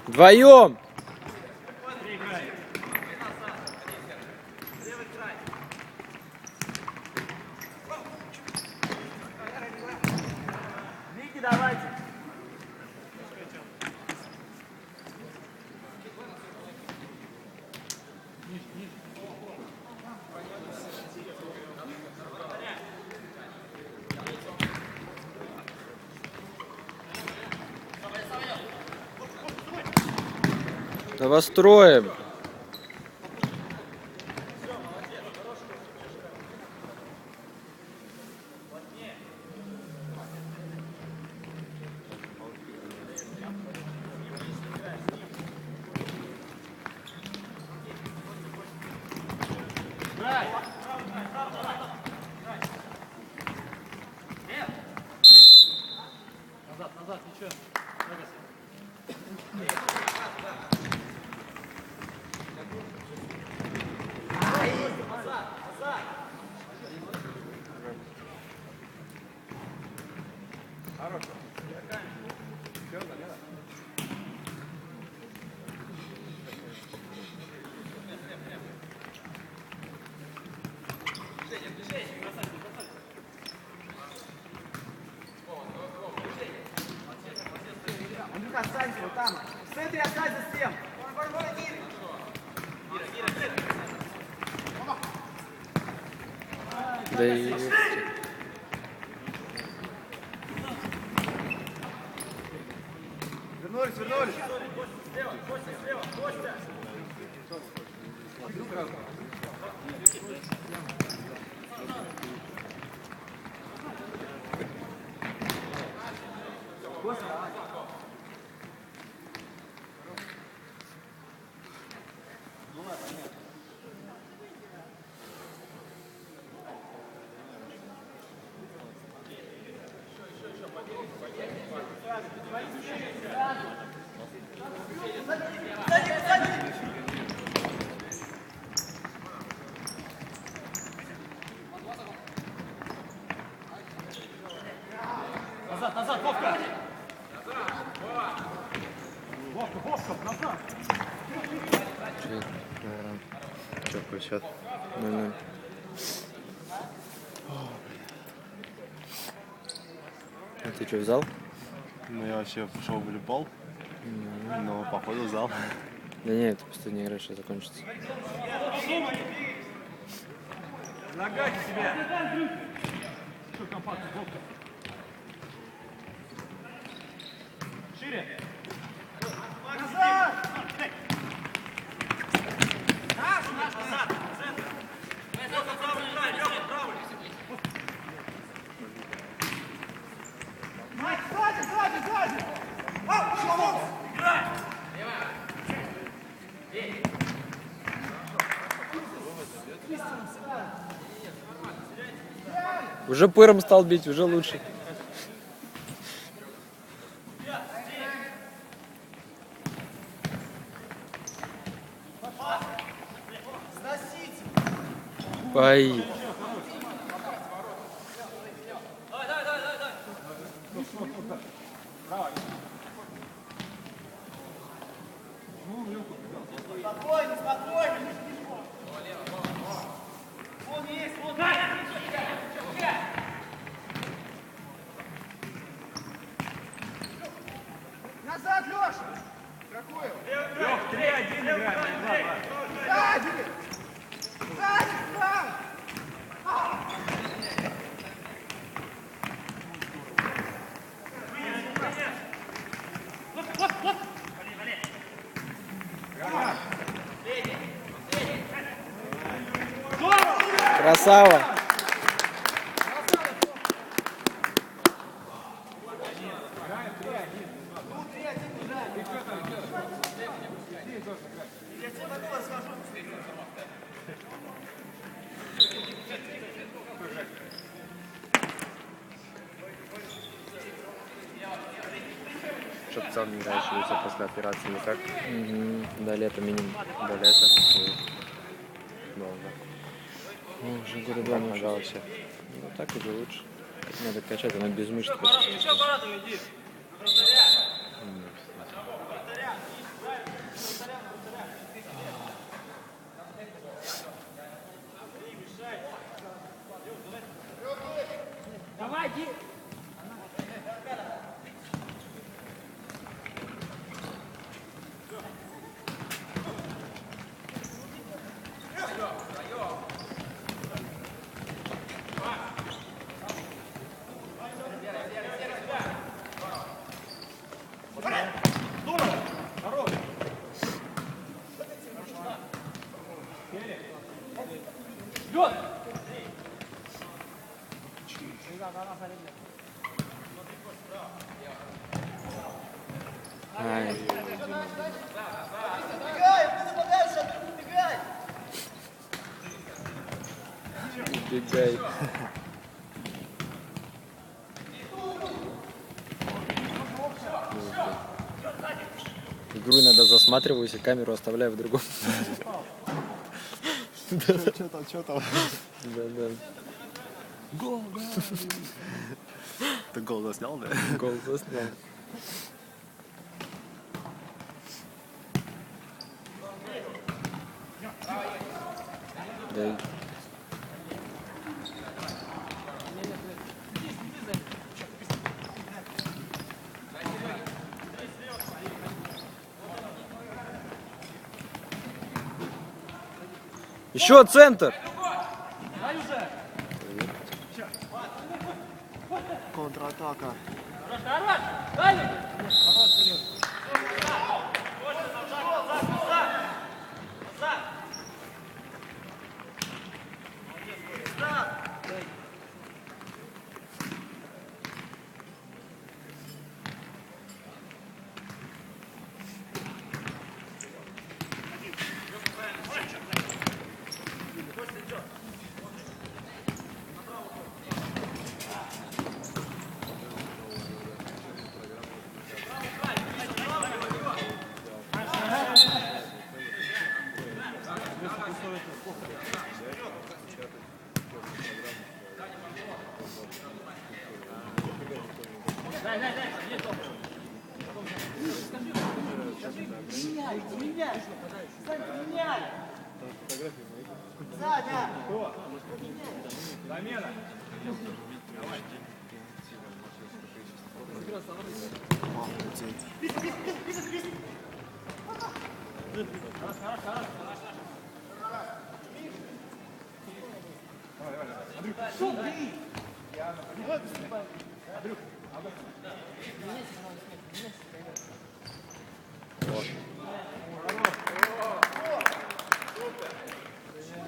Вдвоем! Вики, давайте! Да вас строим! Назад, ничего. Андрюха, останься вот там. В центре останься с тем. Да и... Вернулись. Назад, Вовка! Вовка, назад! Че, какой счет? 0-0. А ты что, взял? Ну, я вообще пошел в волейбол, но походу взял. Да нет, ты просто не играешь, сейчас закончится. Нагайте себя! Что компактно, Вовка? Шире! Назад! Назад! Центр! Правый край, левый, правый! Сзади! Играй! Уже пыром стал бить, уже лучше. Ай. Спокойно! Вон есть! Назад, Леша! Какой? Лех, 3-1 играем, 2-2. Сзади! Справа! Красава! Ну, 3-1 играем. что в целом не играешь, и у тебя после операции никак До лета минимум. до лета. Долго. Ну, уже года два Нога может. вообще. Ну так уже лучше. Надо качать, она без мышц. просто. Ай, убегай. Игру иногда засматриваюсь и камеру оставляю в другом. Что там? Да. Гол, да. Ты гол заснял, да? Гол заснял. Да. Еще центр! Контратака.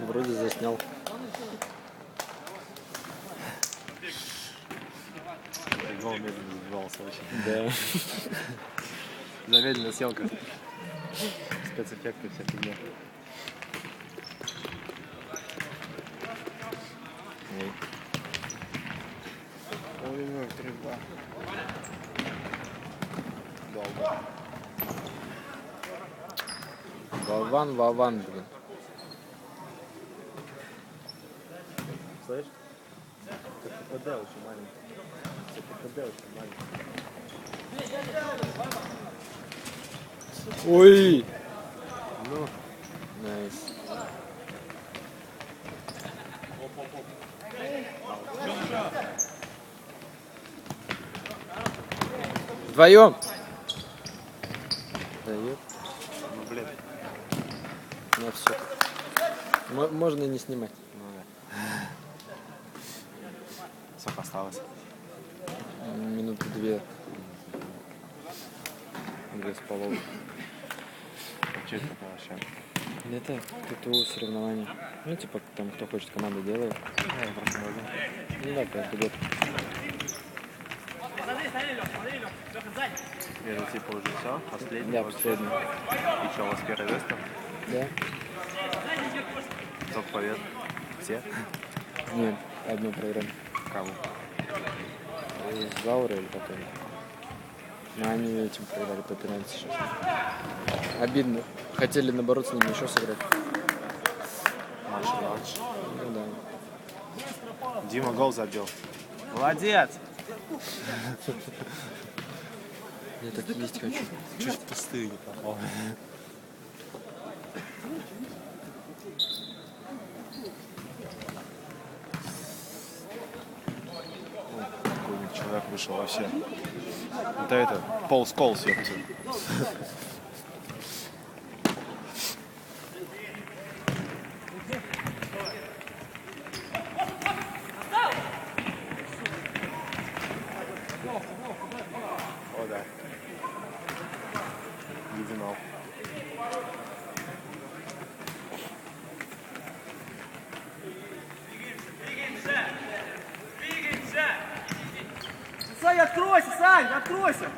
Вроде заснял. Гол медленно забивался очень. Да. Замедленная съемка. Спецэффекты, вся фигня. Ой. Ой-ой-ой, 3-2. Долго. Вован, блин. Слышь? КПД очень маленький. КПД очень маленький. Ой! Ну, Найс. Вдвоем! Дает. ну блин. Ну все. Можно и не снимать. Ну да. Сколько осталось? Минуты 2. 2,5. Что это такое вообще? Это ТТУ соревнования. Ну, типа, там, кто хочет, команду делает. Я просто могу. Ну да, каждый год. Это типа уже все? Последний? Да, вот. последний. И что, у вас первое место? Да? Сколько побед? Все? Нет, одну проиграли. Кому? Из Заура или потом. Но они этим проиграли по пенальти сейчас. Обидно. Хотели, наоборот, с ними еще сыграть. Матч. Ну да. Дима гол забил. Молодец. Я так есть хочу. Чуть в пустыню попал. Какой человек вышел вообще. Вот это, Пол Сколс, ёпта. О, да. Леденал. Сань, откройся, Сань, откройся.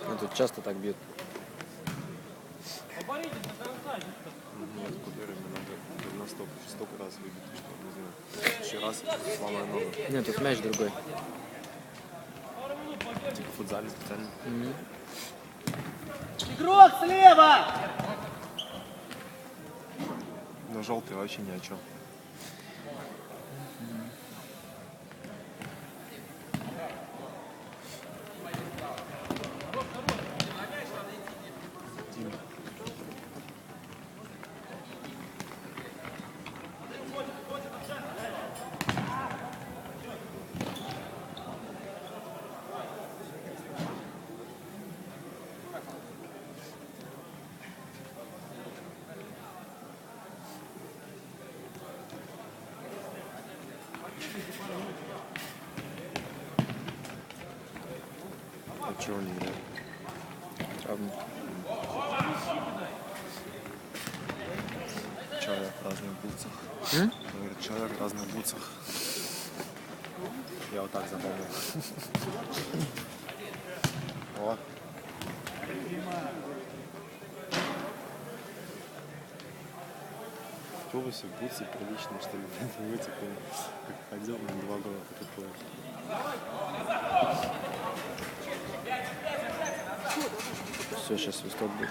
Ну, тут часто так бьют. Нет, куперами надо настолько, столько раз выбить, что не знаю. Еще раз сломаю ногу. Нет, тут мяч другой. Типа в футзале специально. Игрок слева. Но желтый вообще ни о чем. А чего он не играет? Травма. Человек в разных бутсах. Говорит, человек в разных бутсах. Я вот так запомнил. О. В автобусе бутсы приличные, что ли? Вы типа как ходил на 2 года такое. Все, сейчас свисток будет.